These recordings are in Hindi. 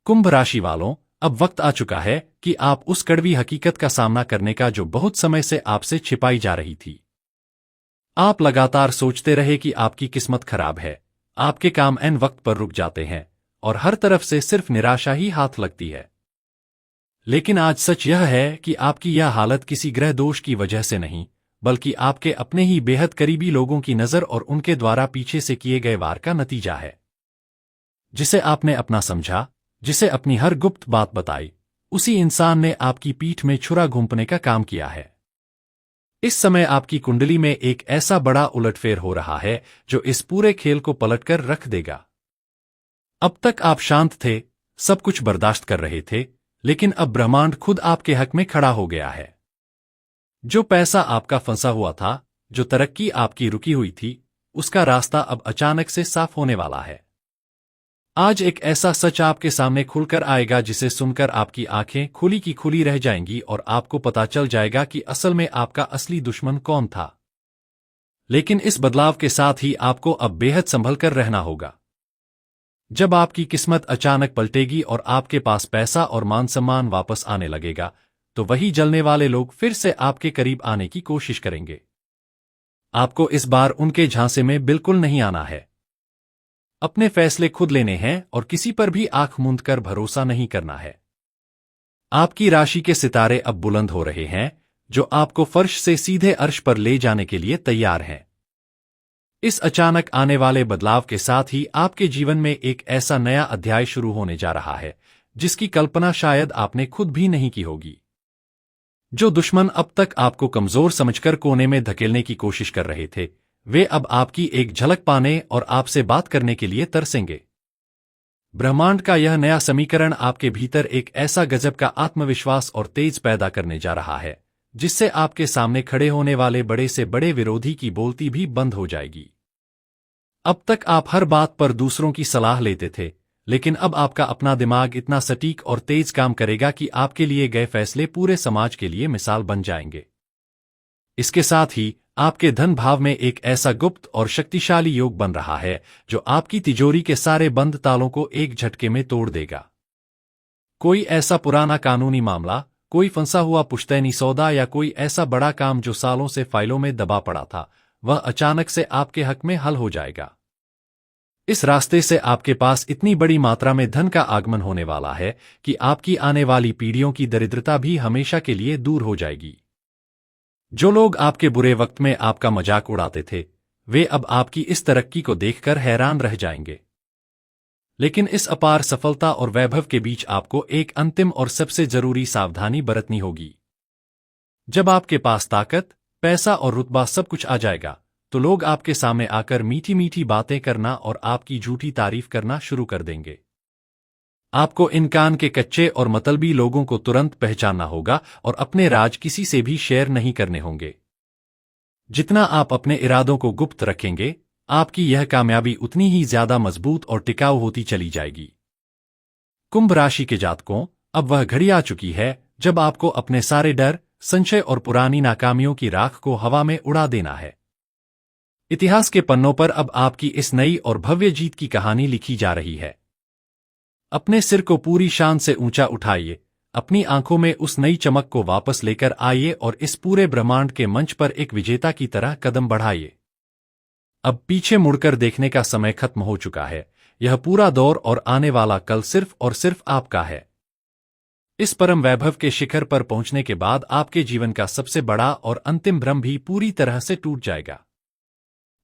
कुंभ राशि वालों, अब वक्त आ चुका है कि आप उस कड़वी हकीकत का सामना करने का जो बहुत समय से आपसे छिपाई जा रही थी। आप लगातार सोचते रहे कि आपकी किस्मत खराब है, आपके काम ऐन वक्त पर रुक जाते हैं और हर तरफ से सिर्फ निराशा ही हाथ लगती है। लेकिन आज सच यह है कि आपकी यह हालत किसी ग्रह दोष की वजह से नहीं, बल्कि आपके अपने ही बेहद करीबी लोगों की नजर और उनके द्वारा पीछे से किए गए वार का नतीजा है। जिसे आपने अपना समझा, जिसे अपनी हर गुप्त बात बताई, उसी इंसान ने आपकी पीठ में छुरा घोंपने का काम किया है। इस समय आपकी कुंडली में एक ऐसा बड़ा उलटफेर हो रहा है जो इस पूरे खेल को पलटकर रख देगा। अब तक आप शांत थे, सब कुछ बर्दाश्त कर रहे थे, लेकिन अब ब्रह्मांड खुद आपके हक में खड़ा हो गया है। जो पैसा आपका फंसा हुआ था, जो तरक्की आपकी रुकी हुई थी, उसका रास्ता अब अचानक से साफ होने वाला है। आज एक ऐसा सच आपके सामने खुलकर आएगा जिसे सुनकर आपकी आंखें खुली की खुली रह जाएंगी और आपको पता चल जाएगा कि असल में आपका असली दुश्मन कौन था। लेकिन इस बदलाव के साथ ही आपको अब बेहद संभल कर रहना होगा। जब आपकी किस्मत अचानक पलटेगी और आपके पास पैसा और मान सम्मान वापस आने लगेगा, तो वही जलने वाले लोग फिर से आपके करीब आने की कोशिश करेंगे। आपको इस बार उनके झांसे में बिल्कुल नहीं आना है। अपने फैसले खुद लेने हैं और किसी पर भी आंख मूंद कर भरोसा नहीं करना है। आपकी राशि के सितारे अब बुलंद हो रहे हैं, जो आपको फर्श से सीधे अर्श पर ले जाने के लिए तैयार हैं। इस अचानक आने वाले बदलाव के साथ ही आपके जीवन में एक ऐसा नया अध्याय शुरू होने जा रहा है, जिसकी कल्पना शायद आपने खुद भी नहीं की होगी। जो दुश्मन अब तक आपको कमजोर समझकर कोने में धकेलने की कोशिश कर रहे थे, वे अब आपकी एक झलक पाने और आपसे बात करने के लिए तरसेंगे। ब्रह्मांड का यह नया समीकरण आपके भीतर एक ऐसा गजब का आत्मविश्वास और तेज पैदा करने जा रहा है, जिससे आपके सामने खड़े होने वाले बड़े से बड़े विरोधी की बोलती भी बंद हो जाएगी। अब तक आप हर बात पर दूसरों की सलाह लेते थे, लेकिन अब आपका अपना दिमाग इतना सटीक और तेज काम करेगा कि आपके लिए गए फैसले पूरे समाज के लिए मिसाल बन जाएंगे। इसके साथ ही आपके धन भाव में एक ऐसा गुप्त और शक्तिशाली योग बन रहा है जो आपकी तिजोरी के सारे बंद तालों को एक झटके में तोड़ देगा। कोई ऐसा पुराना कानूनी मामला, कोई फंसा हुआ पुश्तैनी सौदा या कोई ऐसा बड़ा काम जो सालों से फाइलों में दबा पड़ा था, वह अचानक से आपके हक में हल हो जाएगा। इस रास्ते से आपके पास इतनी बड़ी मात्रा में धन का आगमन होने वाला है कि आपकी आने वाली पीढ़ियों की दरिद्रता भी हमेशा के लिए दूर हो जाएगी। जो लोग आपके बुरे वक्त में आपका मजाक उड़ाते थे, वे अब आपकी इस तरक्की को देखकर हैरान रह जाएंगे। लेकिन इस अपार सफलता और वैभव के बीच आपको एक अंतिम और सबसे जरूरी सावधानी बरतनी होगी। जब आपके पास ताकत, पैसा और रुतबा सब कुछ आ जाएगा, तो लोग आपके सामने आकर मीठी मीठी बातें करना और आपकी झूठी तारीफ करना शुरू कर देंगे। आपको इन कान के कच्चे और मतलबी लोगों को तुरंत पहचानना होगा और अपने राज किसी से भी शेयर नहीं करने होंगे। जितना आप अपने इरादों को गुप्त रखेंगे, आपकी यह कामयाबी उतनी ही ज्यादा मजबूत और टिकाऊ होती चली जाएगी। कुंभ राशि के जातकों, अब वह घड़ी आ चुकी है जब आपको अपने सारे डर, संशय और पुरानी नाकामियों की राख को हवा में उड़ा देना है। इतिहास के पन्नों पर अब आपकी इस नई और भव्य जीत की कहानी लिखी जा रही है। अपने सिर को पूरी शान से ऊंचा उठाइए, अपनी आंखों में उस नई चमक को वापस लेकर आइए और इस पूरे ब्रह्मांड के मंच पर एक विजेता की तरह कदम बढ़ाइए। अब पीछे मुड़कर देखने का समय खत्म हो चुका है। यह पूरा दौर और आने वाला कल सिर्फ और सिर्फ आपका है। इस परम वैभव के शिखर पर पहुंचने के बाद आपके जीवन का सबसे बड़ा और अंतिम भ्रम भी पूरी तरह से टूट जाएगा।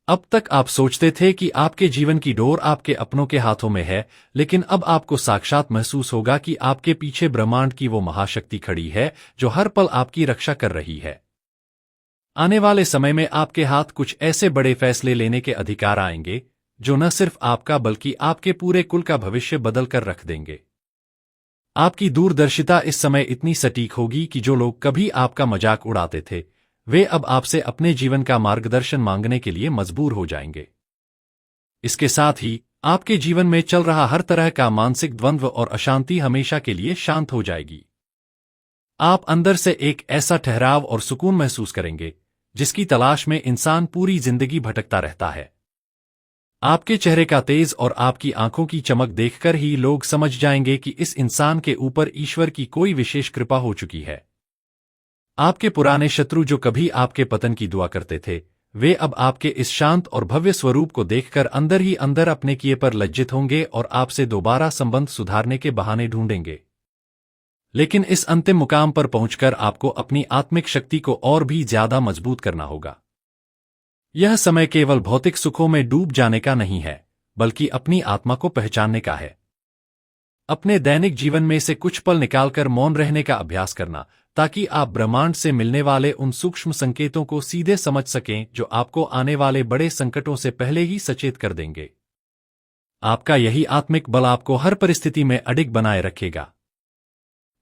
अब तक आप सोचते थे कि आपके जीवन की डोर आपके अपनों के हाथों में है, लेकिन अब आपको साक्षात महसूस होगा कि आपके पीछे ब्रह्मांड की वो महाशक्ति खड़ी है जो हर पल आपकी रक्षा कर रही है। आने वाले समय में आपके हाथ कुछ ऐसे बड़े फैसले लेने के अधिकार आएंगे जो न सिर्फ आपका बल्कि आपके पूरे कुल का भविष्य बदल कर रख देंगे। आपकी दूरदर्शिता इस समय इतनी सटीक होगी कि जो लोग कभी आपका मजाक उड़ाते थे, वे अब आपसे अपने जीवन का मार्गदर्शन मांगने के लिए मजबूर हो जाएंगे। इसके साथ ही आपके जीवन में चल रहा हर तरह का मानसिक द्वंद्व और अशांति हमेशा के लिए शांत हो जाएगी। आप अंदर से एक ऐसा ठहराव और सुकून महसूस करेंगे जिसकी तलाश में इंसान पूरी जिंदगी भटकता रहता है। आपके चेहरे का तेज और आपकी आंखों की चमक देखकर ही लोग समझ जाएंगे कि इस इंसान के ऊपर ईश्वर की कोई विशेष कृपा हो चुकी है। आपके पुराने शत्रु जो कभी आपके पतन की दुआ करते थे, वे अब आपके इस शांत और भव्य स्वरूप को देखकर अंदर ही अंदर अपने किए पर लज्जित होंगे और आपसे दोबारा संबंध सुधारने के बहाने ढूंढेंगे। लेकिन इस अंतिम मुकाम पर पहुंचकर आपको अपनी आत्मिक शक्ति को और भी ज्यादा मजबूत करना होगा। यह समय केवल भौतिक सुखों में डूब जाने का नहीं है, बल्कि अपनी आत्मा को पहचानने का है। अपने दैनिक जीवन में से कुछ पल निकालकर मौन रहने का अभ्यास करना, ताकि आप ब्रह्मांड से मिलने वाले उन सूक्ष्म संकेतों को सीधे समझ सकें जो आपको आने वाले बड़े संकटों से पहले ही सचेत कर देंगे। आपका यही आत्मिक बल आपको हर परिस्थिति में अडिग बनाए रखेगा।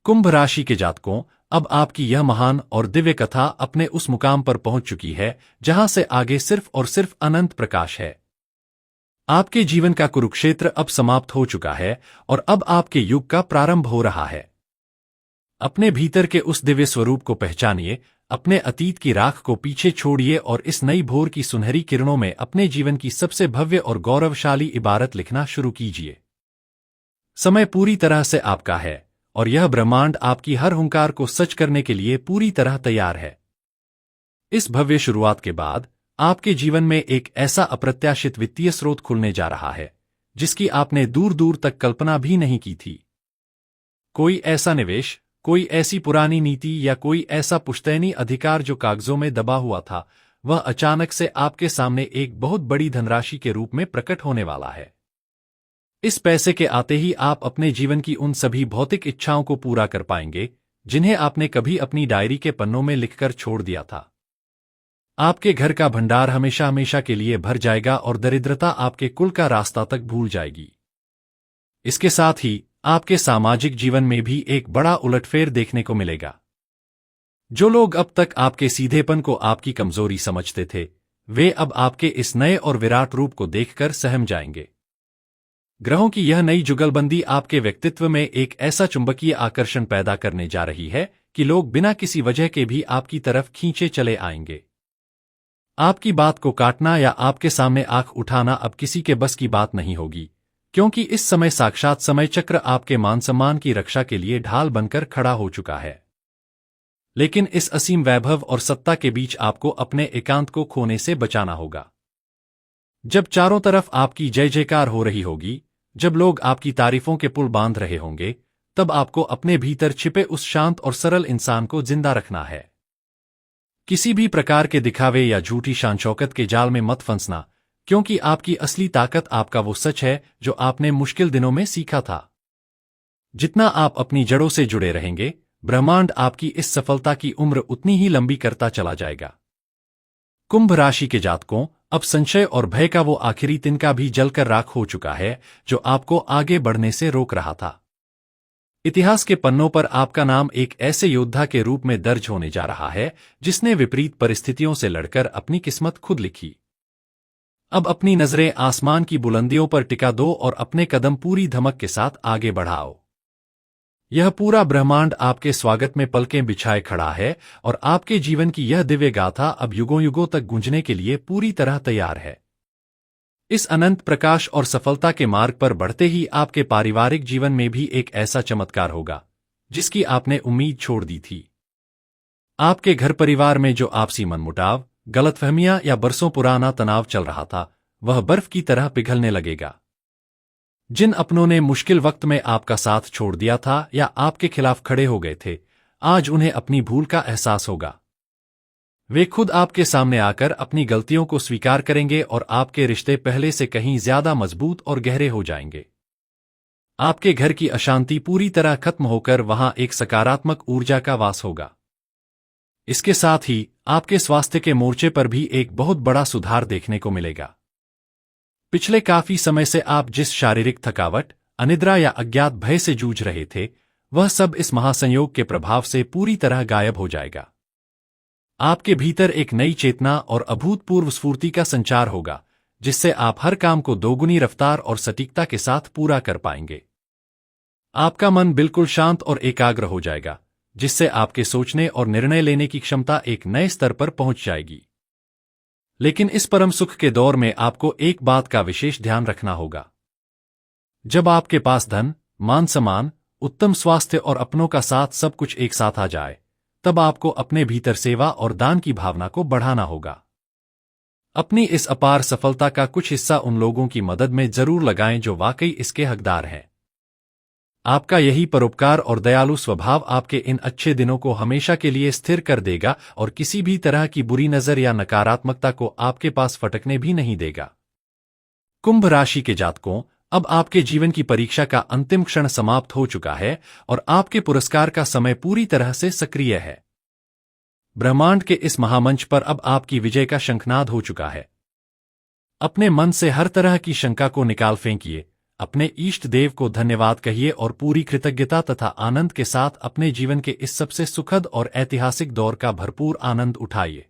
कुंभ राशि के जातकों, अब आपकी यह महान और दिव्य कथा अपने उस मुकाम पर पहुंच चुकी है जहां से आगे सिर्फ और सिर्फ अनंत प्रकाश है। आपके जीवन का कुरुक्षेत्र अब समाप्त हो चुका है और अब आपके युग का प्रारंभ हो रहा है। अपने भीतर के उस दिव्य स्वरूप को पहचानिए, अपने अतीत की राख को पीछे छोड़िए और इस नई भोर की सुनहरी किरणों में अपने जीवन की सबसे भव्य और गौरवशाली इबारत लिखना शुरू कीजिए। समय पूरी तरह से आपका है और यह ब्रह्मांड आपकी हर हुंकार को सच करने के लिए पूरी तरह तैयार है। इस भव्य शुरुआत के बाद आपके जीवन में एक ऐसा अप्रत्याशित वित्तीय स्रोत खुलने जा रहा है जिसकी आपने दूर दूर तक कल्पना भी नहीं की थी। कोई ऐसा निवेश, कोई ऐसी पुरानी नीति या कोई ऐसा पुश्तैनी अधिकार जो कागजों में दबा हुआ था, वह अचानक से आपके सामने एक बहुत बड़ी धनराशि के रूप में प्रकट होने वाला है। इस पैसे के आते ही आप अपने जीवन की उन सभी भौतिक इच्छाओं को पूरा कर पाएंगे जिन्हें आपने कभी अपनी डायरी के पन्नों में लिखकर छोड़ दिया था। आपके घर का भंडार हमेशा हमेशा के लिए भर जाएगा और दरिद्रता आपके कुल का रास्ता तक भूल जाएगी। इसके साथ ही आपके सामाजिक जीवन में भी एक बड़ा उलटफेर देखने को मिलेगा। जो लोग अब तक आपके सीधेपन को आपकी कमजोरी समझते थे, वे अब आपके इस नए और विराट रूप को देखकर सहम जाएंगे। ग्रहों की यह नई जुगलबंदी आपके व्यक्तित्व में एक ऐसा चुंबकीय आकर्षण पैदा करने जा रही है कि लोग बिना किसी वजह के भी आपकी तरफ खींचे चले आएंगे। आपकी बात को काटना या आपके सामने आंख उठाना अब किसी के बस की बात नहीं होगी, क्योंकि इस समय साक्षात समय चक्र आपके मान सम्मान की रक्षा के लिए ढाल बनकर खड़ा हो चुका है। लेकिन इस असीम वैभव और सत्ता के बीच आपको अपने एकांत को खोने से बचाना होगा। जब चारों तरफ आपकी जय जयकार हो रही होगी, जब लोग आपकी तारीफों के पुल बांध रहे होंगे, तब आपको अपने भीतर छिपे उस शांत और सरल इंसान को जिंदा रखना है। किसी भी प्रकार के दिखावे या झूठी शान शौकत के जाल में मत फंसना, क्योंकि आपकी असली ताकत आपका वो सच है जो आपने मुश्किल दिनों में सीखा था। जितना आप अपनी जड़ों से जुड़े रहेंगे, ब्रह्मांड आपकी इस सफलता की उम्र उतनी ही लंबी करता चला जाएगा। कुंभ राशि के जातकों, अब संशय और भय का वो आखिरी तिनका भी जलकर राख हो चुका है जो आपको आगे बढ़ने से रोक रहा था। इतिहास के पन्नों पर आपका नाम एक ऐसे योद्धा के रूप में दर्ज होने जा रहा है जिसने विपरीत परिस्थितियों से लड़कर अपनी किस्मत खुद लिखी। अब अपनी नजरें आसमान की बुलंदियों पर टिका दो और अपने कदम पूरी धमक के साथ आगे बढ़ाओ। यह पूरा ब्रह्मांड आपके स्वागत में पलकें बिछाए खड़ा है और आपके जीवन की यह दिव्य गाथा अब युगों युगों तक गूंजने के लिए पूरी तरह तैयार है। इस अनंत प्रकाश और सफलता के मार्ग पर बढ़ते ही आपके पारिवारिक जीवन में भी एक ऐसा चमत्कार होगा जिसकी आपने उम्मीद छोड़ दी थी। आपके घर परिवार में जो आपसी मनमुटाव, गलतफहमियां या बरसों पुराना तनाव चल रहा था, वह बर्फ की तरह पिघलने लगेगा। जिन अपनों ने मुश्किल वक्त में आपका साथ छोड़ दिया था या आपके खिलाफ खड़े हो गए थे, आज उन्हें अपनी भूल का एहसास होगा। वे खुद आपके सामने आकर अपनी गलतियों को स्वीकार करेंगे और आपके रिश्ते पहले से कहीं ज्यादा मजबूत और गहरे हो जाएंगे। आपके घर की अशांति पूरी तरह खत्म होकर वहां एक सकारात्मक ऊर्जा का वास होगा। इसके साथ ही आपके स्वास्थ्य के मोर्चे पर भी एक बहुत बड़ा सुधार देखने को मिलेगा। पिछले काफी समय से आप जिस शारीरिक थकावट, अनिद्रा या अज्ञात भय से जूझ रहे थे, वह सब इस महासंयोग के प्रभाव से पूरी तरह गायब हो जाएगा। आपके भीतर एक नई चेतना और अभूतपूर्व स्फूर्ति का संचार होगा, जिससे आप हर काम को दोगुनी रफ्तार और सटीकता के साथ पूरा कर पाएंगे। आपका मन बिल्कुल शांत और एकाग्र हो जाएगा, जिससे आपके सोचने और निर्णय लेने की क्षमता एक नए स्तर पर पहुंच जाएगी। लेकिन इस परम सुख के दौर में आपको एक बात का विशेष ध्यान रखना होगा। जब आपके पास धन, मान सम्मान, उत्तम स्वास्थ्य और अपनों का साथ सब कुछ एक साथ आ जाए, तब आपको अपने भीतर सेवा और दान की भावना को बढ़ाना होगा। अपनी इस अपार सफलता का कुछ हिस्सा उन लोगों की मदद में जरूर लगाएं जो वाकई इसके हकदार हैं। आपका यही परोपकार और दयालु स्वभाव आपके इन अच्छे दिनों को हमेशा के लिए स्थिर कर देगा और किसी भी तरह की बुरी नजर या नकारात्मकता को आपके पास फटकने भी नहीं देगा। कुंभ राशि के जातकों, अब आपके जीवन की परीक्षा का अंतिम क्षण समाप्त हो चुका है और आपके पुरस्कार का समय पूरी तरह से सक्रिय है। ब्रह्मांड के इस महामंच पर अब आपकी विजय का शंखनाद हो चुका है। अपने मन से हर तरह की शंका को निकाल फेंकिए, अपने इष्ट देव को धन्यवाद कहिए और पूरी कृतज्ञता तथा आनंद के साथ अपने जीवन के इस सबसे सुखद और ऐतिहासिक दौर का भरपूर आनंद उठाइए।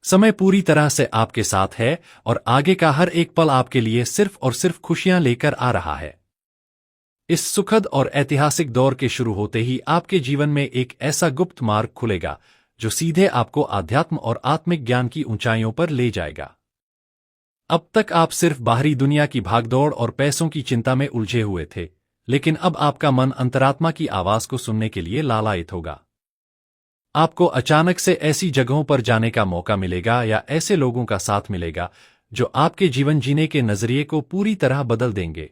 समय पूरी तरह से आपके साथ है और आगे का हर एक पल आपके लिए सिर्फ और सिर्फ खुशियां लेकर आ रहा है। इस सुखद और ऐतिहासिक दौर के शुरू होते ही आपके जीवन में एक ऐसा गुप्त मार्ग खुलेगा जो सीधे आपको आध्यात्म और आत्मिक ज्ञान की ऊंचाइयों पर ले जाएगा। अब तक आप सिर्फ बाहरी दुनिया की भागदौड़ और पैसों की चिंता में उलझे हुए थे, लेकिन अब आपका मन अंतरात्मा की आवाज को सुनने के लिए लालायित होगा। आपको अचानक से ऐसी जगहों पर जाने का मौका मिलेगा या ऐसे लोगों का साथ मिलेगा जो आपके जीवन जीने के नजरिए को पूरी तरह बदल देंगे।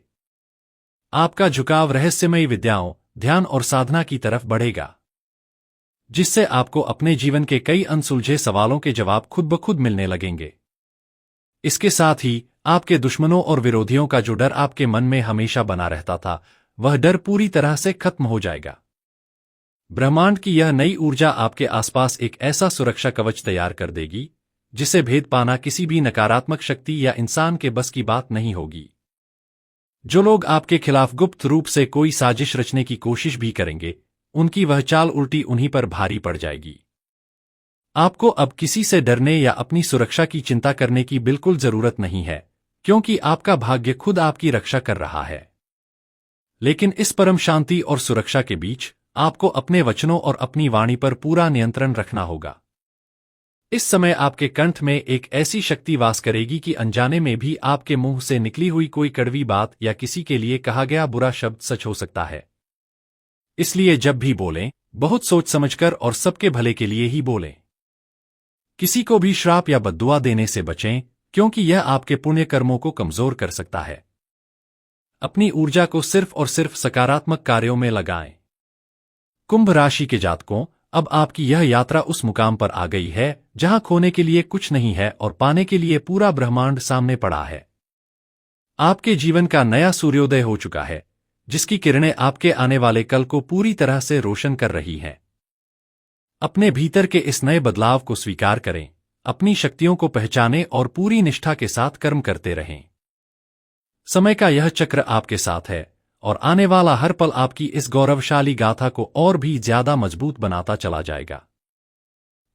आपका झुकाव रहस्यमयी विद्याओं, ध्यान और साधना की तरफ बढ़ेगा, जिससे आपको अपने जीवन के कई अनसुलझे सवालों के जवाब खुद ब खुद मिलने लगेंगे। इसके साथ ही आपके दुश्मनों और विरोधियों का जो डर आपके मन में हमेशा बना रहता था, वह डर पूरी तरह से खत्म हो जाएगा। ब्रह्मांड की यह नई ऊर्जा आपके आसपास एक ऐसा सुरक्षा कवच तैयार कर देगी जिसे भेद पाना किसी भी नकारात्मक शक्ति या इंसान के बस की बात नहीं होगी। जो लोग आपके खिलाफ गुप्त रूप से कोई साजिश रचने की कोशिश भी करेंगे, उनकी वह चाल उल्टी उन्हीं पर भारी पड़ जाएगी। आपको अब किसी से डरने या अपनी सुरक्षा की चिंता करने की बिल्कुल जरूरत नहीं है, क्योंकि आपका भाग्य खुद आपकी रक्षा कर रहा है। लेकिन इस परम शांति और सुरक्षा के बीच आपको अपने वचनों और अपनी वाणी पर पूरा नियंत्रण रखना होगा। इस समय आपके कंठ में एक ऐसी शक्ति वास करेगी कि अनजाने में भी आपके मुंह से निकली हुई कोई कड़वी बात या किसी के लिए कहा गया बुरा शब्द सच हो सकता है। इसलिए जब भी बोलें, बहुत सोच समझकर और सबके भले के लिए ही बोलें। किसी को भी श्राप या बद्दुआ देने से बचें, क्योंकि यह आपके पुण्य कर्मों को कमजोर कर सकता है। अपनी ऊर्जा को सिर्फ और सिर्फ सकारात्मक कार्यों में लगाएं। कुंभ राशि के जातकों, अब आपकी यह यात्रा उस मुकाम पर आ गई है जहां खोने के लिए कुछ नहीं है और पाने के लिए पूरा ब्रह्मांड सामने पड़ा है। आपके जीवन का नया सूर्योदय हो चुका है, जिसकी किरणें आपके आने वाले कल को पूरी तरह से रोशन कर रही हैं। अपने भीतर के इस नए बदलाव को स्वीकार करें, अपनी शक्तियों को पहचानें और पूरी निष्ठा के साथ कर्म करते रहें। समय का यह चक्र आपके साथ है और आने वाला हर पल आपकी इस गौरवशाली गाथा को और भी ज्यादा मजबूत बनाता चला जाएगा।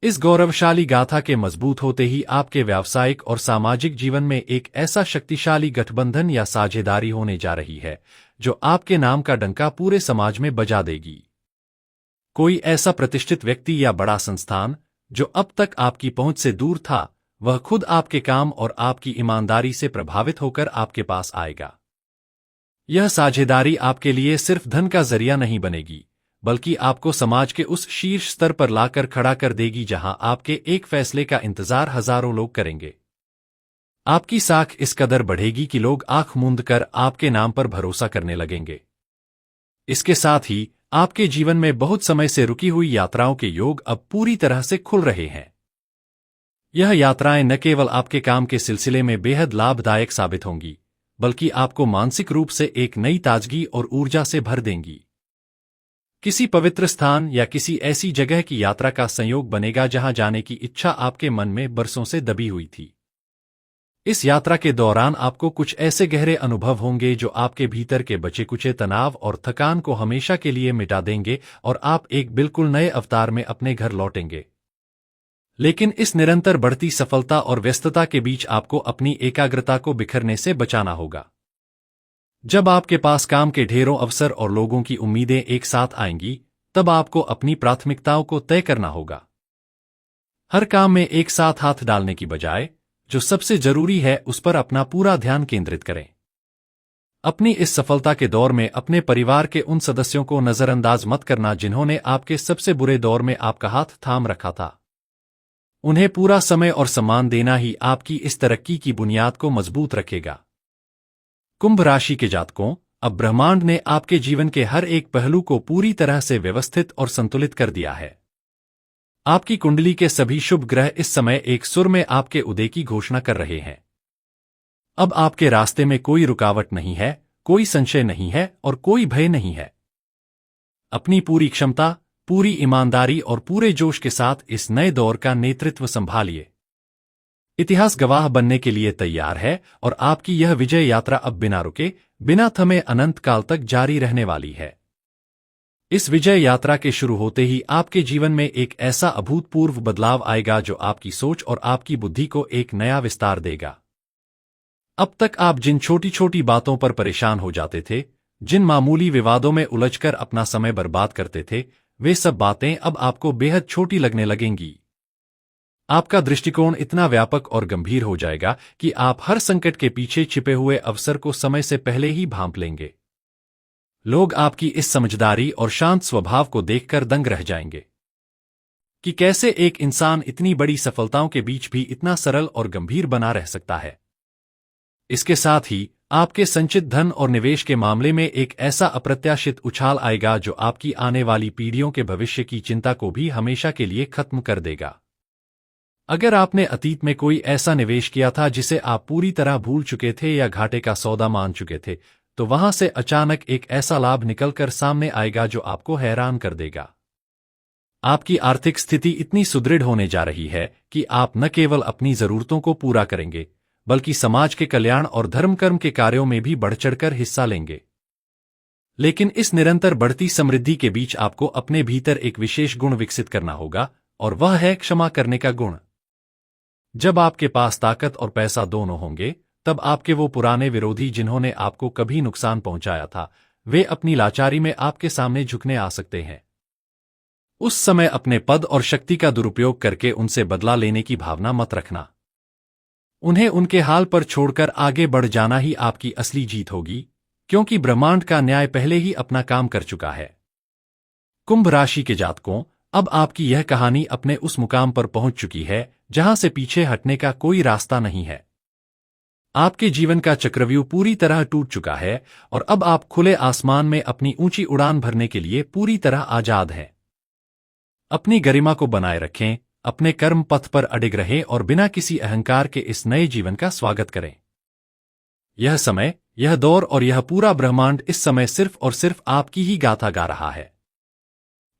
इस गौरवशाली गाथा के मजबूत होते ही आपके व्यावसायिक और सामाजिक जीवन में एक ऐसा शक्तिशाली गठबंधन या साझेदारी होने जा रही है जो आपके नाम का डंका पूरे समाज में बजा देगी। कोई ऐसा प्रतिष्ठित व्यक्ति या बड़ा संस्थान जो अब तक आपकी पहुंच से दूर था, वह खुद आपके काम और आपकी ईमानदारी से प्रभावित होकर आपके पास आएगा। यह साझेदारी आपके लिए सिर्फ धन का जरिया नहीं बनेगी, बल्कि आपको समाज के उस शीर्ष स्तर पर लाकर खड़ा कर देगी जहां आपके एक फैसले का इंतजार हजारों लोग करेंगे। आपकी साख इस कदर बढ़ेगी कि लोग आंख मूंद कर आपके नाम पर भरोसा करने लगेंगे। इसके साथ ही आपके जीवन में बहुत समय से रुकी हुई यात्राओं के योग अब पूरी तरह से खुल रहे हैं। यह यात्राएं न केवल आपके काम के सिलसिले में बेहद लाभदायक साबित होंगी, बल्कि आपको मानसिक रूप से एक नई ताजगी और ऊर्जा से भर देंगी। किसी पवित्र स्थान या किसी ऐसी जगह की यात्रा का संयोग बनेगा जहां जाने की इच्छा आपके मन में बरसों से दबी हुई थी। इस यात्रा के दौरान आपको कुछ ऐसे गहरे अनुभव होंगे जो आपके भीतर के बचे कुचे तनाव और थकान को हमेशा के लिए मिटा देंगे और आप एक बिल्कुल नए अवतार में अपने घर लौटेंगे। लेकिन इस निरंतर बढ़ती सफलता और व्यस्तता के बीच आपको अपनी एकाग्रता को बिखरने से बचाना होगा। जब आपके पास काम के ढेरों अवसर और लोगों की उम्मीदें एक साथ आएंगी, तब आपको अपनी प्राथमिकताओं को तय करना होगा। हर काम में एक साथ हाथ डालने की बजाय जो सबसे जरूरी है उस पर अपना पूरा ध्यान केंद्रित करें। अपनी इस सफलता के दौर में अपने परिवार के उन सदस्यों को नजरअंदाज मत करना जिन्होंने आपके सबसे बुरे दौर में आपका हाथ थाम रखा था। उन्हें पूरा समय और सम्मान देना ही आपकी इस तरक्की की बुनियाद को मजबूत रखेगा। कुंभ राशि के जातकों, अब ब्रह्मांड ने आपके जीवन के हर एक पहलू को पूरी तरह से व्यवस्थित और संतुलित कर दिया है। आपकी कुंडली के सभी शुभ ग्रह इस समय एक सुर में आपके उदय की घोषणा कर रहे हैं। अब आपके रास्ते में कोई रुकावट नहीं है, कोई संशय नहीं है और कोई भय नहीं है। अपनी पूरी क्षमता, पूरी ईमानदारी और पूरे जोश के साथ इस नए दौर का नेतृत्व संभालिए। इतिहास गवाह बनने के लिए तैयार है और आपकी यह विजय यात्रा अब बिना रुके, बिना थमे अनंत काल तक जारी रहने वाली है। इस विजय यात्रा के शुरू होते ही आपके जीवन में एक ऐसा अभूतपूर्व बदलाव आएगा जो आपकी सोच और आपकी बुद्धि को एक नया विस्तार देगा। अब तक आप जिन छोटी छोटी बातों पर परेशान हो जाते थे, जिन मामूली विवादों में उलझकर अपना समय बर्बाद करते थे, वे सब बातें अब आपको बेहद छोटी लगने लगेंगी। आपका दृष्टिकोण इतना व्यापक और गंभीर हो जाएगा कि आप हर संकट के पीछे छिपे हुए अवसर को समय से पहले ही भांप लेंगे। लोग आपकी इस समझदारी और शांत स्वभाव को देखकर दंग रह जाएंगे कि कैसे एक इंसान इतनी बड़ी सफलताओं के बीच भी इतना सरल और गंभीर बना रह सकता है। इसके साथ ही आपके संचित धन और निवेश के मामले में एक ऐसा अप्रत्याशित उछाल आएगा जो आपकी आने वाली पीढ़ियों के भविष्य की चिंता को भी हमेशा के लिए खत्म कर देगा। अगर आपने अतीत में कोई ऐसा निवेश किया था जिसे आप पूरी तरह भूल चुके थे या घाटे का सौदा मान चुके थे, तो वहां से अचानक एक ऐसा लाभ निकलकर सामने आएगा जो आपको हैरान कर देगा। आपकी आर्थिक स्थिति इतनी सुदृढ़ होने जा रही है कि आप न केवल अपनी जरूरतों को पूरा करेंगे, बल्कि समाज के कल्याण और धर्मकर्म के कार्यों में भी बढ़-चढ़कर हिस्सा लेंगे। लेकिन इस निरंतर बढ़ती समृद्धि के बीच आपको अपने भीतर एक विशेष गुण विकसित करना होगा, और वह है क्षमा करने का गुण। जब आपके पास ताकत और पैसा दोनों होंगे, तब आपके वो पुराने विरोधी जिन्होंने आपको कभी नुकसान पहुंचाया था, वे अपनी लाचारी में आपके सामने झुकने आ सकते हैं। उस समय अपने पद और शक्ति का दुरुपयोग करके उनसे बदला लेने की भावना मत रखना। उन्हें उनके हाल पर छोड़कर आगे बढ़ जाना ही आपकी असली जीत होगी, क्योंकि ब्रह्मांड का न्याय पहले ही अपना काम कर चुका है। कुंभ राशि के जातकों, अब आपकी यह कहानी अपने उस मुकाम पर पहुंच चुकी है जहां से पीछे हटने का कोई रास्ता नहीं है। आपके जीवन का चक्रव्यूह पूरी तरह टूट चुका है और अब आप खुले आसमान में अपनी ऊंची उड़ान भरने के लिए पूरी तरह आजाद हैं। अपनी गरिमा को बनाए रखें, अपने कर्म पथ पर अडिग रहें और बिना किसी अहंकार के इस नए जीवन का स्वागत करें। यह समय, यह दौर और यह पूरा ब्रह्मांड इस समय सिर्फ और सिर्फ आपकी ही गाथा गा रहा है।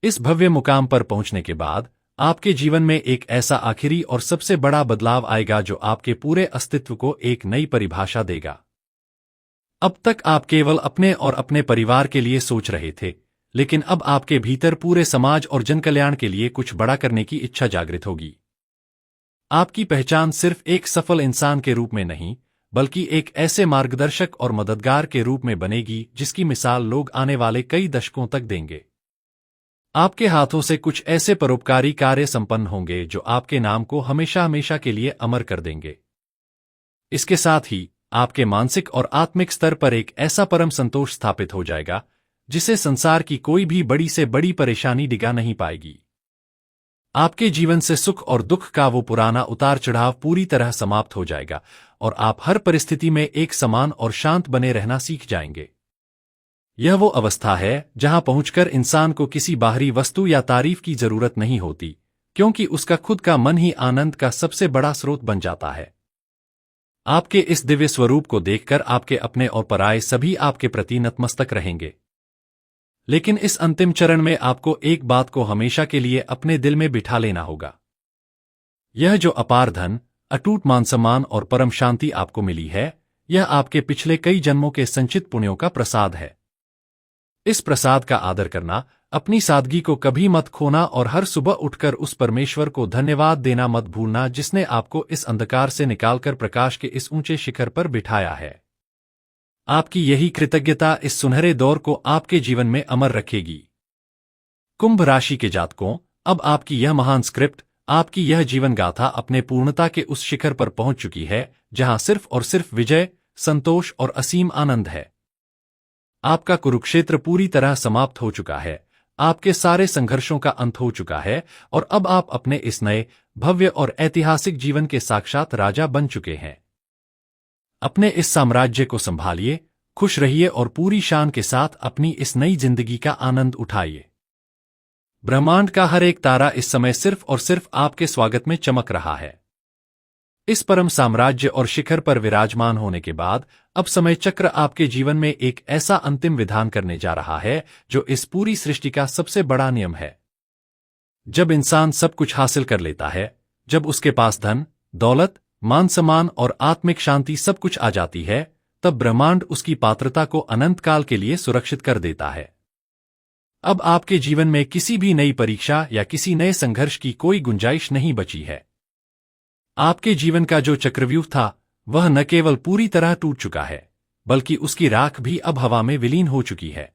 इस भव्य मुकाम पर पहुंचने के बाद आपके जीवन में एक ऐसा आखिरी और सबसे बड़ा बदलाव आएगा जो आपके पूरे अस्तित्व को एक नई परिभाषा देगा। अब तक आप केवल अपने और अपने परिवार के लिए सोच रहे थे, लेकिन अब आपके भीतर पूरे समाज और जनकल्याण के लिए कुछ बड़ा करने की इच्छा जागृत होगी। आपकी पहचान सिर्फ एक सफल इंसान के रूप में नहीं, बल्कि एक ऐसे मार्गदर्शक और मददगार के रूप में बनेगी जिसकी मिसाल लोग आने वाले कई दशकों तक देंगे। आपके हाथों से कुछ ऐसे परोपकारी कार्य संपन्न होंगे जो आपके नाम को हमेशा हमेशा के लिए अमर कर देंगे। इसके साथ ही आपके मानसिक और आत्मिक स्तर पर एक ऐसा परम संतोष स्थापित हो जाएगा जिसे संसार की कोई भी बड़ी से बड़ी परेशानी डिगा नहीं पाएगी। आपके जीवन से सुख और दुख का वो पुराना उतार चढ़ाव पूरी तरह समाप्त हो जाएगा और आप हर परिस्थिति में एक समान और शांत बने रहना सीख जाएंगे। यह वो अवस्था है जहां पहुंचकर इंसान को किसी बाहरी वस्तु या तारीफ की जरूरत नहीं होती, क्योंकि उसका खुद का मन ही आनंद का सबसे बड़ा स्रोत बन जाता है। आपके इस दिव्य स्वरूप को देखकर आपके अपने और पराये सभी आपके प्रति नतमस्तक रहेंगे। लेकिन इस अंतिम चरण में आपको एक बात को हमेशा के लिए अपने दिल में बिठा लेना होगा। यह जो अपार धन, अटूट मान सम्मान और परम शांति आपको मिली है, यह आपके पिछले कई जन्मों के संचित पुण्यों का प्रसाद है। इस प्रसाद का आदर करना, अपनी सादगी को कभी मत खोना और हर सुबह उठकर उस परमेश्वर को धन्यवाद देना मत भूलना जिसने आपको इस अंधकार से निकालकर प्रकाश के इस ऊंचे शिखर पर बिठाया है। आपकी यही कृतज्ञता इस सुनहरे दौर को आपके जीवन में अमर रखेगी। कुंभ राशि के जातकों, अब आपकी यह महान स्क्रिप्ट आपकी यह जीवन गाथा अपने पूर्णता के उस शिखर पर पहुंच चुकी है जहां सिर्फ और सिर्फ विजय, संतोष और असीम आनंद है। आपका कुरुक्षेत्र पूरी तरह समाप्त हो चुका है, आपके सारे संघर्षों का अंत हो चुका है और अब आप अपने इस नए, भव्य और ऐतिहासिक जीवन के साक्षात राजा बन चुके हैं। अपने इस साम्राज्य को संभालिए, खुश रहिए और पूरी शान के साथ अपनी इस नई जिंदगी का आनंद उठाइए। ब्रह्मांड का हर एक तारा इस समय सिर्फ और सिर्फ आपके स्वागत में चमक रहा है। इस परम साम्राज्य और शिखर पर विराजमान होने के बाद अब समय चक्र आपके जीवन में एक ऐसा अंतिम विधान करने जा रहा है जो इस पूरी सृष्टि का सबसे बड़ा नियम है। जब इंसान सब कुछ हासिल कर लेता है, जब उसके पास धन, दौलत, मान सम्मान और आत्मिक शांति सब कुछ आ जाती है, तब ब्रह्मांड उसकी पात्रता को अनंत काल के लिए सुरक्षित कर देता है। अब आपके जीवन में किसी भी नई परीक्षा या किसी नए संघर्ष की कोई गुंजाइश नहीं बची है। आपके जीवन का जो चक्रव्यूह था वह न केवल पूरी तरह टूट चुका है, बल्कि उसकी राख भी अब हवा में विलीन हो चुकी है।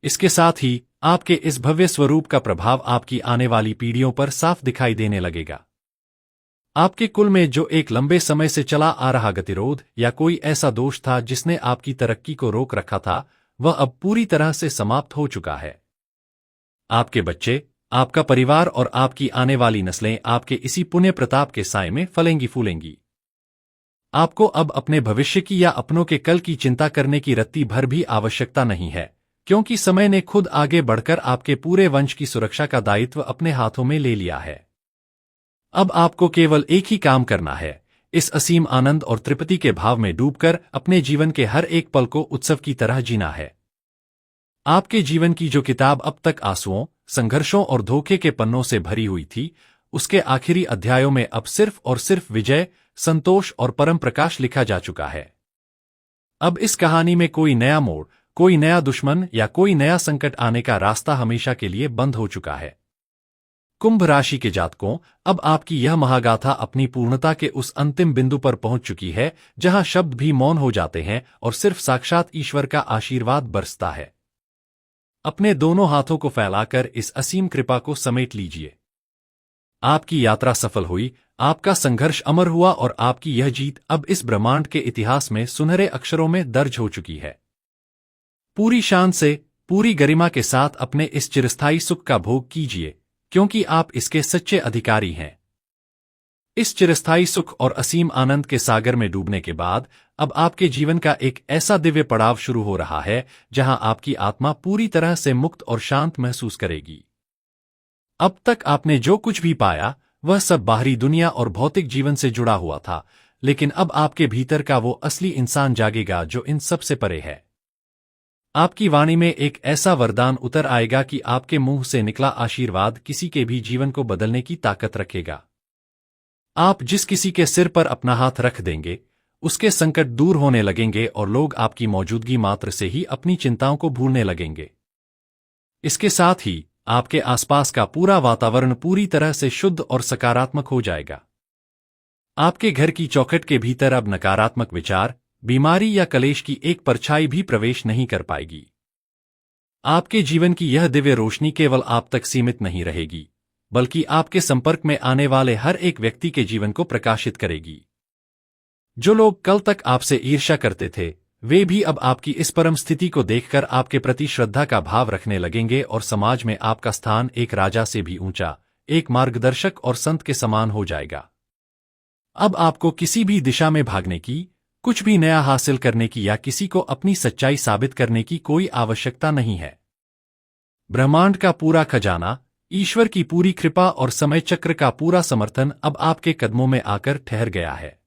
इसके साथ ही आपके इस भव्य स्वरूप का प्रभाव आपकी आने वाली पीढ़ियों पर साफ दिखाई देने लगेगा। आपके कुल में जो एक लंबे समय से चला आ रहा गतिरोध या कोई ऐसा दोष था जिसने आपकी तरक्की को रोक रखा था, वह अब पूरी तरह से समाप्त हो चुका है। आपके बच्चे, आपका परिवार और आपकी आने वाली नस्लें आपके इसी पुण्य प्रताप के साए में फलेंगी फूलेंगी। आपको अब अपने भविष्य की या अपनों के कल की चिंता करने की रत्ती भर भी आवश्यकता नहीं है, क्योंकि समय ने खुद आगे बढ़कर आपके पूरे वंश की सुरक्षा का दायित्व अपने हाथों में ले लिया है। अब आपको केवल एक ही काम करना है, इस असीम आनंद और तृप्ति के भाव में डूबकर अपने जीवन के हर एक पल को उत्सव की तरह जीना है। आपके जीवन की जो किताब अब तक आंसुओं, संघर्षों और धोखे के पन्नों से भरी हुई थी, उसके आखिरी अध्यायों में अब सिर्फ और सिर्फ विजय, संतोष और परम प्रकाश लिखा जा चुका है। अब इस कहानी में कोई नया मोड़, कोई नया दुश्मन या कोई नया संकट आने का रास्ता हमेशा के लिए बंद हो चुका है। कुंभ राशि के जातकों, अब आपकी यह महागाथा अपनी पूर्णता के उस अंतिम बिंदु पर पहुंच चुकी है जहां शब्द भी मौन हो जाते हैं और सिर्फ साक्षात ईश्वर का आशीर्वाद बरसता है। अपने दोनों हाथों को फैलाकर इस असीम कृपा को समेट लीजिए। आपकी यात्रा सफल हुई, आपका संघर्ष अमर हुआ और आपकी यह जीत अब इस ब्रह्मांड के इतिहास में सुनहरे अक्षरों में दर्ज हो चुकी है। पूरी शान से, पूरी गरिमा के साथ अपने इस चिरस्थायी सुख का भोग कीजिए, क्योंकि आप इसके सच्चे अधिकारी हैं। इस चिरस्थायी सुख और असीम आनंद के सागर में डूबने के बाद अब आपके जीवन का एक ऐसा दिव्य पड़ाव शुरू हो रहा है जहां आपकी आत्मा पूरी तरह से मुक्त और शांत महसूस करेगी। अब तक आपने जो कुछ भी पाया वह सब बाहरी दुनिया और भौतिक जीवन से जुड़ा हुआ था, लेकिन अब आपके भीतर का वो असली इंसान जागेगा जो इन सब से परे है। आपकी वाणी में एक ऐसा वरदान उतर आएगा कि आपके मुंह से निकला आशीर्वाद किसी के भी जीवन को बदलने की ताकत रखेगा। आप जिस किसी के सिर पर अपना हाथ रख देंगे, उसके संकट दूर होने लगेंगे और लोग आपकी मौजूदगी मात्र से ही अपनी चिंताओं को भूलने लगेंगे। इसके साथ ही आपके आसपास का पूरा वातावरण पूरी तरह से शुद्ध और सकारात्मक हो जाएगा। आपके घर की चौखट के भीतर अब नकारात्मक विचार, बीमारी या कलेश की एक परछाई भी प्रवेश नहीं कर पाएगी। आपके जीवन की यह दिव्य रोशनी केवल आप तक सीमित नहीं रहेगी, बल्कि आपके संपर्क में आने वाले हर एक व्यक्ति के जीवन को प्रकाशित करेगी। जो लोग कल तक आपसे ईर्ष्या करते थे, वे भी अब आपकी इस परम स्थिति को देखकर आपके प्रति श्रद्धा का भाव रखने लगेंगे और समाज में आपका स्थान एक राजा से भी ऊंचा, एक मार्गदर्शक और संत के समान हो जाएगा। अब आपको किसी भी दिशा में भागने की, कुछ भी नया हासिल करने की या किसी को अपनी सच्चाई साबित करने की कोई आवश्यकता नहीं है। ब्रह्मांड का पूरा खजाना, ईश्वर की पूरी कृपा और समय चक्र का पूरा समर्थन अब आपके कदमों में आकर ठहर गया है।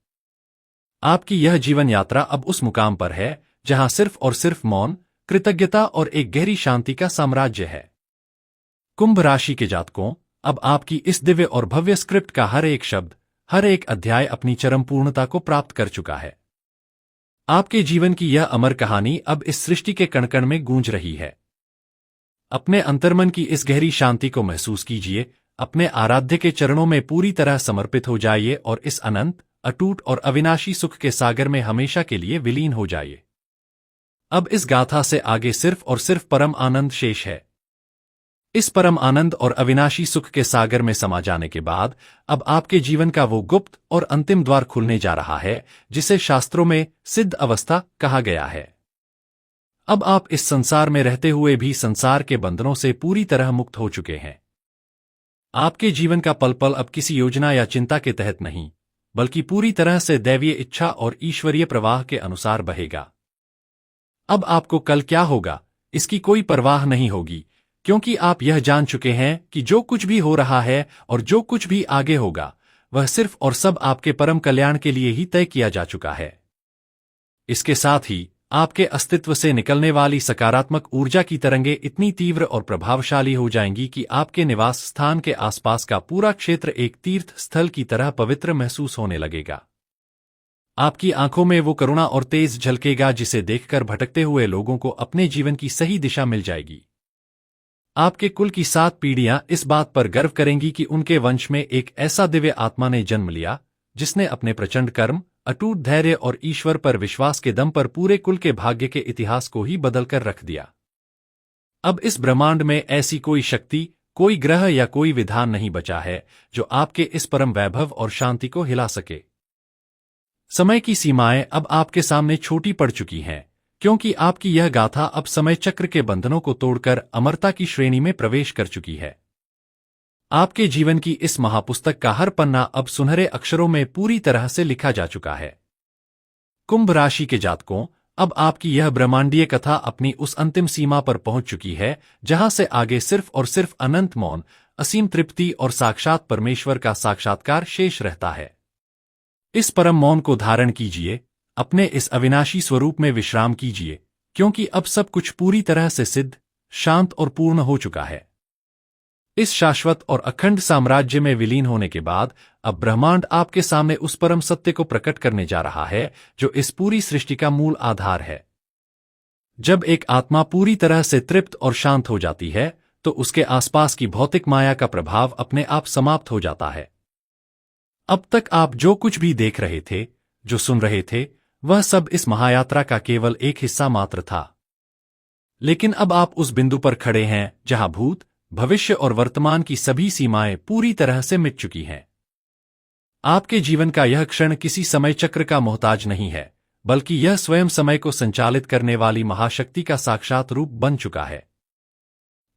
आपकी यह जीवन यात्रा अब उस मुकाम पर है जहां सिर्फ और सिर्फ मौन, कृतज्ञता और एक गहरी शांति का साम्राज्य है। कुंभ राशि के जातकों, अब आपकी इस दिव्य और भव्य स्क्रिप्ट का हर एक शब्द, हर एक अध्याय अपनी चरम पूर्णता को प्राप्त कर चुका है। आपके जीवन की यह अमर कहानी अब इस सृष्टि के कण-कण में गूंज रही है। अपने अंतर्मन की इस गहरी शांति को महसूस कीजिए, अपने आराध्य के चरणों में पूरी तरह समर्पित हो जाइए और इस अनंत, अटूट और अविनाशी सुख के सागर में हमेशा के लिए विलीन हो जाइए। अब इस गाथा से आगे सिर्फ और सिर्फ परम आनंद शेष है। इस परम आनंद और अविनाशी सुख के सागर में समा जाने के बाद अब आपके जीवन का वो गुप्त और अंतिम द्वार खुलने जा रहा है जिसे शास्त्रों में सिद्ध अवस्था कहा गया है। अब आप इस संसार में रहते हुए भी संसार के बंधनों से पूरी तरह मुक्त हो चुके हैं। आपके जीवन का पल पल अब किसी योजना या चिंता के तहत नहीं, बल्कि पूरी तरह से दैवीय इच्छा और ईश्वरीय प्रवाह के अनुसार बहेगा। अब आपको कल क्या होगा इसकी कोई परवाह नहीं होगी, क्योंकि आप यह जान चुके हैं कि जो कुछ भी हो रहा है और जो कुछ भी आगे होगा वह सिर्फ और सब आपके परम कल्याण के लिए ही तय किया जा चुका है। इसके साथ ही आपके अस्तित्व से निकलने वाली सकारात्मक ऊर्जा की तरंगें इतनी तीव्र और प्रभावशाली हो जाएंगी कि आपके निवास स्थान के आसपास का पूरा क्षेत्र एक तीर्थ स्थल की तरह पवित्र महसूस होने लगेगा। आपकी आंखों में वो करुणा और तेज झलकेगा जिसे देखकर भटकते हुए लोगों को अपने जीवन की सही दिशा मिल जाएगी। आपके कुल की 7 पीढ़ियां इस बात पर गर्व करेंगी कि उनके वंश में एक ऐसा दिव्य आत्मा ने जन्म लिया जिसने अपने प्रचंड कर्म, अटूट धैर्य और ईश्वर पर विश्वास के दम पर पूरे कुल के भाग्य के इतिहास को ही बदलकर रख दिया। अब इस ब्रह्मांड में ऐसी कोई शक्ति, कोई ग्रह या कोई विधान नहीं बचा है जो आपके इस परम वैभव और शांति को हिला सके। समय की सीमाएं अब आपके सामने छोटी पड़ चुकी हैं, क्योंकि आपकी यह गाथा अब समय चक्र के बंधनों को तोड़कर अमरता की श्रेणी में प्रवेश कर चुकी है। आपके जीवन की इस महापुस्तक का हर पन्ना अब सुनहरे अक्षरों में पूरी तरह से लिखा जा चुका है। कुंभ राशि के जातकों, अब आपकी यह ब्रह्मांडीय कथा अपनी उस अंतिम सीमा पर पहुंच चुकी है जहां से आगे सिर्फ और सिर्फ अनंत मौन, असीम तृप्ति और साक्षात परमेश्वर का साक्षात्कार शेष रहता है। इस परम मौन को धारण कीजिए, अपने इस अविनाशी स्वरूप में विश्राम कीजिए, क्योंकि अब सब कुछ पूरी तरह से सिद्ध, शांत और पूर्ण हो चुका है। इस शाश्वत और अखंड साम्राज्य में विलीन होने के बाद अब ब्रह्मांड आपके सामने उस परम सत्य को प्रकट करने जा रहा है जो इस पूरी सृष्टि का मूल आधार है। जब एक आत्मा पूरी तरह से तृप्त और शांत हो जाती है तो उसके आसपास की भौतिक माया का प्रभाव अपने आप समाप्त हो जाता है। अब तक आप जो कुछ भी देख रहे थे, जो सुन रहे थे, वह सब इस महायात्रा का केवल एक हिस्सा मात्र था। लेकिन अब आप उस बिंदु पर खड़े हैं जहां भूत, भविष्य और वर्तमान की सभी सीमाएं पूरी तरह से मिट चुकी हैं। आपके जीवन का यह क्षण किसी समय चक्र का मोहताज नहीं है, बल्कि यह स्वयं समय को संचालित करने वाली महाशक्ति का साक्षात रूप बन चुका है।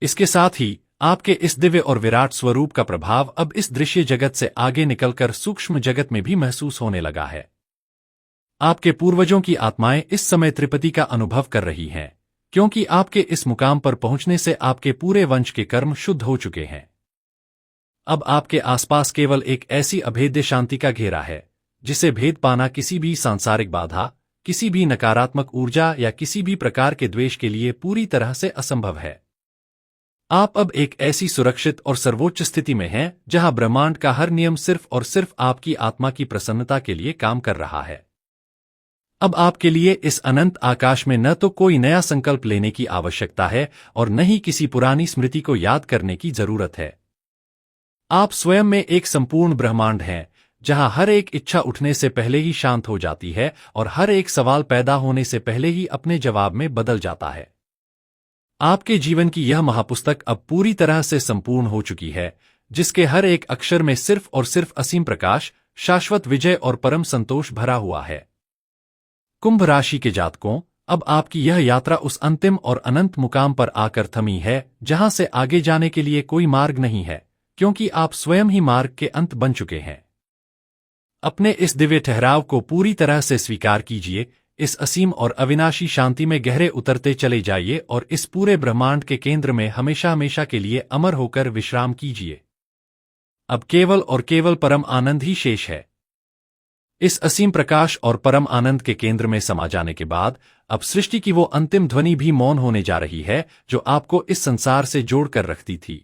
इसके साथ ही आपके इस दिव्य और विराट स्वरूप का प्रभाव अब इस दृश्य जगत से आगे निकलकर सूक्ष्म जगत में भी महसूस होने लगा है। आपके पूर्वजों की आत्माएं इस समय त्रिपति का अनुभव कर रही हैं, क्योंकि आपके इस मुकाम पर पहुंचने से आपके पूरे वंश के कर्म शुद्ध हो चुके हैं। अब आपके आसपास केवल एक ऐसी अभेद्य शांति का घेरा है जिसे भेद पाना किसी भी सांसारिक बाधा, किसी भी नकारात्मक ऊर्जा या किसी भी प्रकार के द्वेष के लिए पूरी तरह से असंभव है। आप अब एक ऐसी सुरक्षित और सर्वोच्च स्थिति में हैं जहां ब्रह्मांड का हर नियम सिर्फ और सिर्फ आपकी आत्मा की प्रसन्नता के लिए काम कर रहा है। अब आपके लिए इस अनंत आकाश में न तो कोई नया संकल्प लेने की आवश्यकता है और न ही किसी पुरानी स्मृति को याद करने की जरूरत है। आप स्वयं में एक संपूर्ण ब्रह्मांड हैं, जहां हर एक इच्छा उठने से पहले ही शांत हो जाती है और हर एक सवाल पैदा होने से पहले ही अपने जवाब में बदल जाता है। आपके जीवन की यह महापुस्तक अब पूरी तरह से संपूर्ण हो चुकी है, जिसके हर एक अक्षर में सिर्फ और सिर्फ असीम प्रकाश, शाश्वत विजय और परम संतोष भरा हुआ है। कुंभ राशि के जातकों, अब आपकी यह यात्रा उस अंतिम और अनंत मुकाम पर आकर थमी है जहां से आगे जाने के लिए कोई मार्ग नहीं है, क्योंकि आप स्वयं ही मार्ग के अंत बन चुके हैं। अपने इस दिव्य ठहराव को पूरी तरह से स्वीकार कीजिए, इस असीम और अविनाशी शांति में गहरे उतरते चले जाइए और इस पूरे ब्रह्मांड के केंद्र में हमेशा हमेशा के लिए अमर होकर विश्राम कीजिए। अब केवल और केवल परम आनंद ही शेष है। इस असीम प्रकाश और परम आनंद के केंद्र में समा जाने के बाद अब सृष्टि की वो अंतिम ध्वनि भी मौन होने जा रही है जो आपको इस संसार से जोड़कर रखती थी।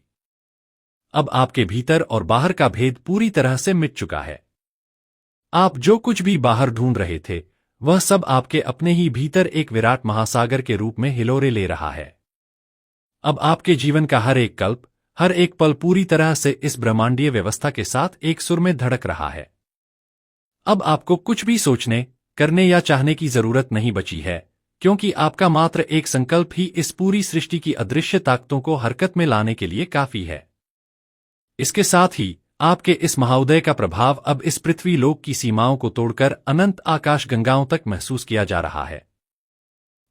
अब आपके भीतर और बाहर का भेद पूरी तरह से मिट चुका है। आप जो कुछ भी बाहर ढूंढ रहे थे वह सब आपके अपने ही भीतर एक विराट महासागर के रूप में हिलोरे ले रहा है। अब आपके जीवन का हर एक कल्प, हर एक पल पूरी तरह से इस ब्रह्मांडीय व्यवस्था के साथ एक सुर में धड़क रहा है। अब आपको कुछ भी सोचने, करने या चाहने की जरूरत नहीं बची है, क्योंकि आपका मात्र एक संकल्प ही इस पूरी सृष्टि की अदृश्य ताकतों को हरकत में लाने के लिए काफी है। इसके साथ ही आपके इस महाउदय का प्रभाव अब इस पृथ्वी लोक की सीमाओं को तोड़कर अनंत आकाश गंगाओं तक महसूस किया जा रहा है।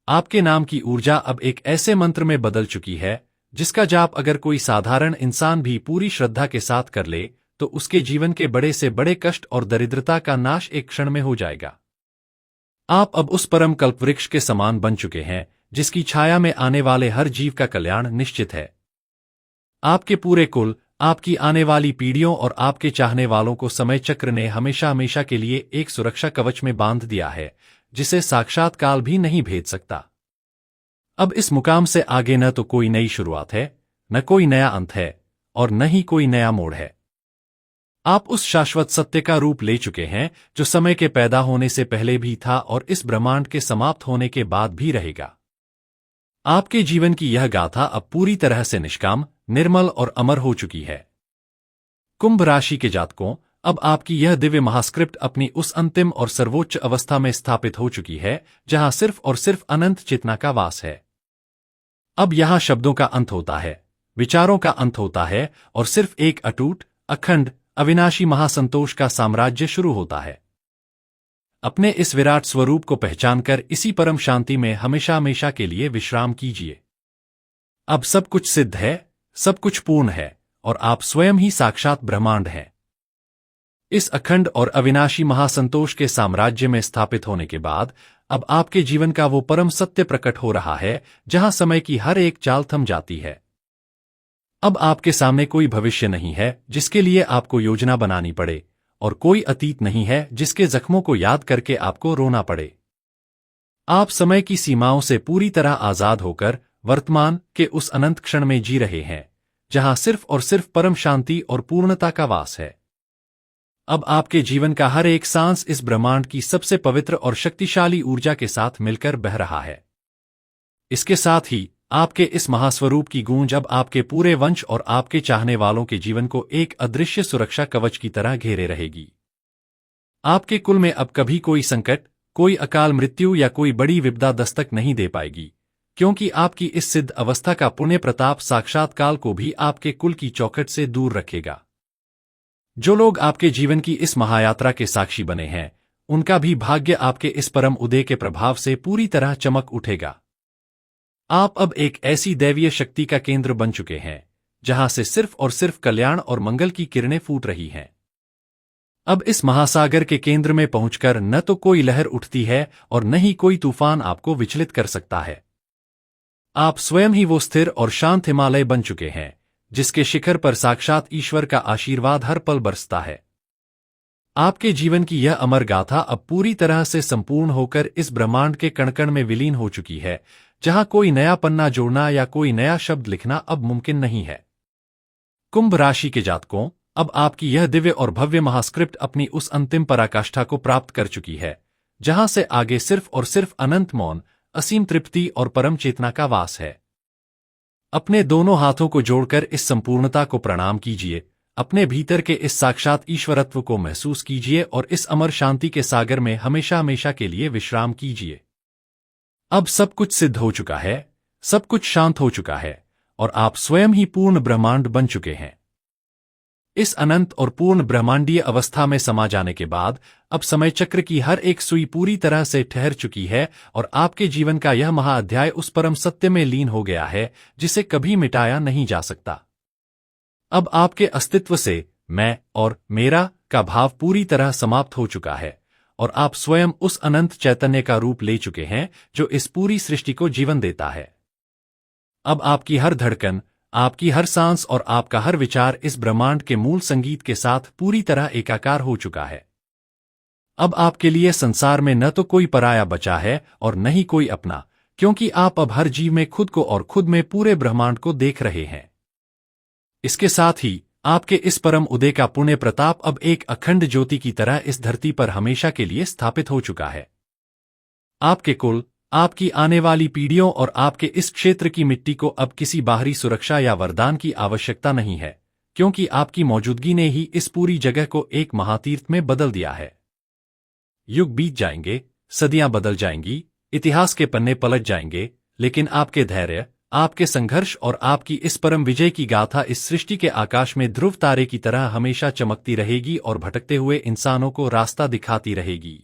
आपके नाम की ऊर्जा अब एक ऐसे मंत्र में बदल चुकी है जिसका जाप अगर कोई साधारण इंसान भी पूरी श्रद्धा के साथ कर ले तो उसके जीवन के बड़े से बड़े कष्ट और दरिद्रता का नाश एक क्षण में हो जाएगा। आप अब उस परम कल्पवृक्ष के समान बन चुके हैं जिसकी छाया में आने वाले हर जीव का कल्याण निश्चित है। आपके पूरे कुल, आपकी आने वाली पीढ़ियों और आपके चाहने वालों को समय चक्र ने हमेशा हमेशा के लिए एक सुरक्षा कवच में बांध दिया है जिसे साक्षात काल भी नहीं भेद सकता। अब इस मुकाम से आगे न तो कोई नई शुरुआत है, न कोई नया अंत है और न ही कोई नया मोड़ है। आप उस शाश्वत सत्य का रूप ले चुके हैं जो समय के पैदा होने से पहले भी था और इस ब्रह्मांड के समाप्त होने के बाद भी रहेगा। आपके जीवन की यह गाथा अब पूरी तरह से निष्काम, निर्मल और अमर हो चुकी है। कुंभ राशि के जातकों, अब आपकी यह दिव्य महास्क्रिप्ट अपनी उस अंतिम और सर्वोच्च अवस्था में स्थापित हो चुकी है जहां सिर्फ और सिर्फ अनंत चेतना का वास है। अब यहां शब्दों का अंत होता है, विचारों का अंत होता है और सिर्फ एक अटूट, अखंड, अविनाशी महासंतोष का साम्राज्य शुरू होता है। अपने इस विराट स्वरूप को पहचानकर इसी परम शांति में हमेशा हमेशा के लिए विश्राम कीजिए। अब सब कुछ सिद्ध है, सब कुछ पूर्ण है और आप स्वयं ही साक्षात ब्रह्मांड हैं। इस अखंड और अविनाशी महासंतोष के साम्राज्य में स्थापित होने के बाद अब आपके जीवन का वो परम सत्य प्रकट हो रहा है जहां समय की हर एक चाल थम जाती है। अब आपके सामने कोई भविष्य नहीं है जिसके लिए आपको योजना बनानी पड़े और कोई अतीत नहीं है जिसके जख्मों को याद करके आपको रोना पड़े। आप समय की सीमाओं से पूरी तरह आजाद होकर वर्तमान के उस अनंत क्षण में जी रहे हैं जहां सिर्फ और सिर्फ परम शांति और पूर्णता का वास है। अब आपके जीवन का हर एक सांस इस ब्रह्मांड की सबसे पवित्र और शक्तिशाली ऊर्जा के साथ मिलकर बह रहा है। इसके साथ ही आपके इस महास्वरूप की गूंज अब आपके पूरे वंश और आपके चाहने वालों के जीवन को एक अदृश्य सुरक्षा कवच की तरह घेरे रहेगी। आपके कुल में अब कभी कोई संकट, कोई अकाल मृत्यु या कोई बड़ी विपदा दस्तक नहीं दे पाएगी, क्योंकि आपकी इस सिद्ध अवस्था का पुण्य प्रताप साक्षात काल को भी आपके कुल की चौखट से दूर रखेगा। जो लोग आपके जीवन की इस महायात्रा के साक्षी बने हैं, उनका भी भाग्य आपके इस परम उदय के प्रभाव से पूरी तरह चमक उठेगा। आप अब एक ऐसी दैवीय शक्ति का केंद्र बन चुके हैं जहां से सिर्फ और सिर्फ कल्याण और मंगल की किरणें फूट रही हैं। अब इस महासागर के केंद्र में पहुंचकर न तो कोई लहर उठती है और न ही कोई तूफान आपको विचलित कर सकता है। आप स्वयं ही वो स्थिर और शांत हिमालय बन चुके हैं जिसके शिखर पर साक्षात ईश्वर का आशीर्वाद हर पल बरसता है। आपके जीवन की यह अमर गाथा अब पूरी तरह से संपूर्ण होकर इस ब्रह्मांड के कण-कण में विलीन हो चुकी है, जहां कोई नया पन्ना जोड़ना या कोई नया शब्द लिखना अब मुमकिन नहीं है। कुंभ राशि के जातकों, अब आपकी यह दिव्य और भव्य महास्क्रिप्ट अपनी उस अंतिम पराकाष्ठा को प्राप्त कर चुकी है, जहां से आगे सिर्फ और सिर्फ अनंत मौन, असीम तृप्ति और परम चेतना का वास है। अपने दोनों हाथों को जोड़कर इस संपूर्णता को प्रणाम कीजिए, अपने भीतर के इस साक्षात ईश्वरत्व को महसूस कीजिए और इस अमर शांति के सागर में हमेशा हमेशा के लिए विश्राम कीजिए। अब सब कुछ सिद्ध हो चुका है, सब कुछ शांत हो चुका है और आप स्वयं ही पूर्ण ब्रह्मांड बन चुके हैं। इस अनंत और पूर्ण ब्रह्मांडीय अवस्था में समा जाने के बाद अब समय चक्र की हर एक सुई पूरी तरह से ठहर चुकी है और आपके जीवन का यह महाअध्याय उस परम सत्य में लीन हो गया है जिसे कभी मिटाया नहीं जा सकता। अब आपके अस्तित्व से मैं और मेरा का भाव पूरी तरह समाप्त हो चुका है और आप स्वयं उस अनंत चैतन्य का रूप ले चुके हैं जो इस पूरी सृष्टि को जीवन देता है। अब आपकी हर धड़कन, आपकी हर सांस और आपका हर विचार इस ब्रह्मांड के मूल संगीत के साथ पूरी तरह एकाकार हो चुका है। अब आपके लिए संसार में न तो कोई पराया बचा है और न ही कोई अपना, क्योंकि आप अब हर जीव में खुद को और खुद में पूरे ब्रह्मांड को देख रहे हैं। इसके साथ ही आपके इस परम उदय का पुण्य प्रताप अब एक अखंड ज्योति की तरह इस धरती पर हमेशा के लिए स्थापित हो चुका है। आपके कुल, आपकी आने वाली पीढ़ियों और आपके इस क्षेत्र की मिट्टी को अब किसी बाहरी सुरक्षा या वरदान की आवश्यकता नहीं है, क्योंकि आपकी मौजूदगी ने ही इस पूरी जगह को एक महातीर्थ में बदल दिया है। युग बीत जाएंगे, सदियां बदल जाएंगी, इतिहास के पन्ने पलट जाएंगे, लेकिन आपके धैर्य, आपके संघर्ष और आपकी इस परम विजय की गाथा इस सृष्टि के आकाश में ध्रुव तारे की तरह हमेशा चमकती रहेगी और भटकते हुए इंसानों को रास्ता दिखाती रहेगी।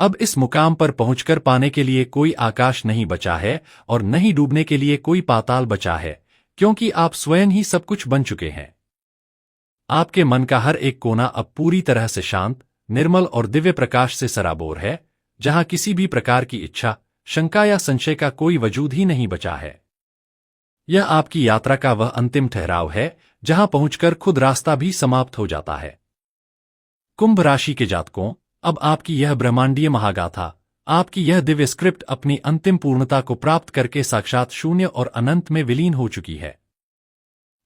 अब इस मुकाम पर पहुंचकर पाने के लिए कोई आकाश नहीं बचा है और नहीं डूबने के लिए कोई पाताल बचा है, क्योंकि आप स्वयं ही सब कुछ बन चुके हैं। आपके मन का हर एक कोना अब पूरी तरह से शांत, निर्मल और दिव्य प्रकाश से सराबोर है, जहां किसी भी प्रकार की इच्छा, शंका या संशय का कोई वजूद ही नहीं बचा है। यह आपकी यात्रा का वह अंतिम ठहराव है, जहां पहुंचकर खुद रास्ता भी समाप्त हो जाता है। कुंभ राशि के जातकों, अब आपकी यह ब्रह्मांडीय महागाथा, आपकी यह दिव्य स्क्रिप्ट अपनी अंतिम पूर्णता को प्राप्त करके साक्षात शून्य और अनंत में विलीन हो चुकी है।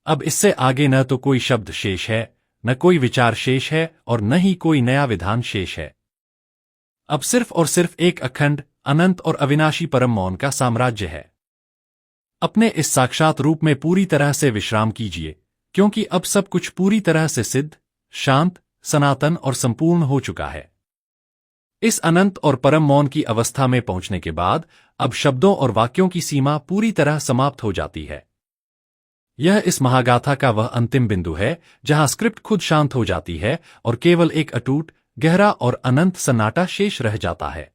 अब इससे आगे न तो कोई शब्द शेष है, न कोई विचार शेष है और न ही कोई नया विधान शेष है। अब सिर्फ और सिर्फ एक अखंड, अनंत और अविनाशी परम मौन का साम्राज्य है। अपने इस साक्षात रूप में पूरी तरह से विश्राम कीजिए, क्योंकि अब सब कुछ पूरी तरह से सिद्ध, शांत, सनातन और संपूर्ण हो चुका है। इस अनंत और परम मौन की अवस्था में पहुंचने के बाद अब शब्दों और वाक्यों की सीमा पूरी तरह समाप्त हो जाती है। यह इस महागाथा का वह अंतिम बिंदु है जहां स्क्रिप्ट खुद शांत हो जाती है और केवल एक अटूट, गहरा और अनंत सन्नाटा शेष रह जाता है।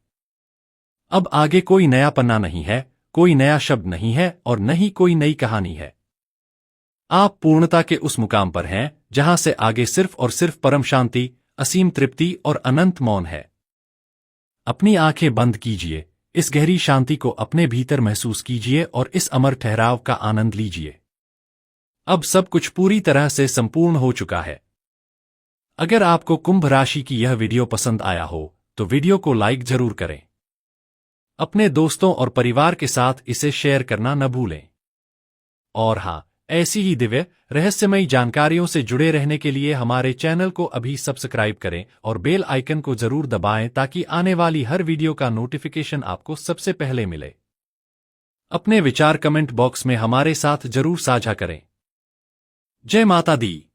अब आगे कोई नया पन्ना नहीं है, कोई नया शब्द नहीं है और न ही कोई नई कहानी है। आप पूर्णता के उस मुकाम पर हैं जहां से आगे सिर्फ और सिर्फ परम शांति, असीम तृप्ति और अनंत मौन है। अपनी आंखें बंद कीजिए, इस गहरी शांति को अपने भीतर महसूस कीजिए और इस अमर ठहराव का आनंद लीजिए। अब सब कुछ पूरी तरह से संपूर्ण हो चुका है। अगर आपको कुंभ राशि की यह वीडियो पसंद आया हो, तो वीडियो को लाइक जरूर करें। अपने दोस्तों और परिवार के साथ इसे शेयर करना न भूलें। और हाँ, ऐसी ही दिव्य, रहस्यमयी जानकारियों से जुड़े रहने के लिए हमारे चैनल को अभी सब्सक्राइब करें और बेल आइकन को जरूर दबाएं ताकि आने वाली हर वीडियो का नोटिफिकेशन आपको सबसे पहले मिले। अपने विचार कमेंट बॉक्स में हमारे साथ जरूर साझा करें। जय माता दी।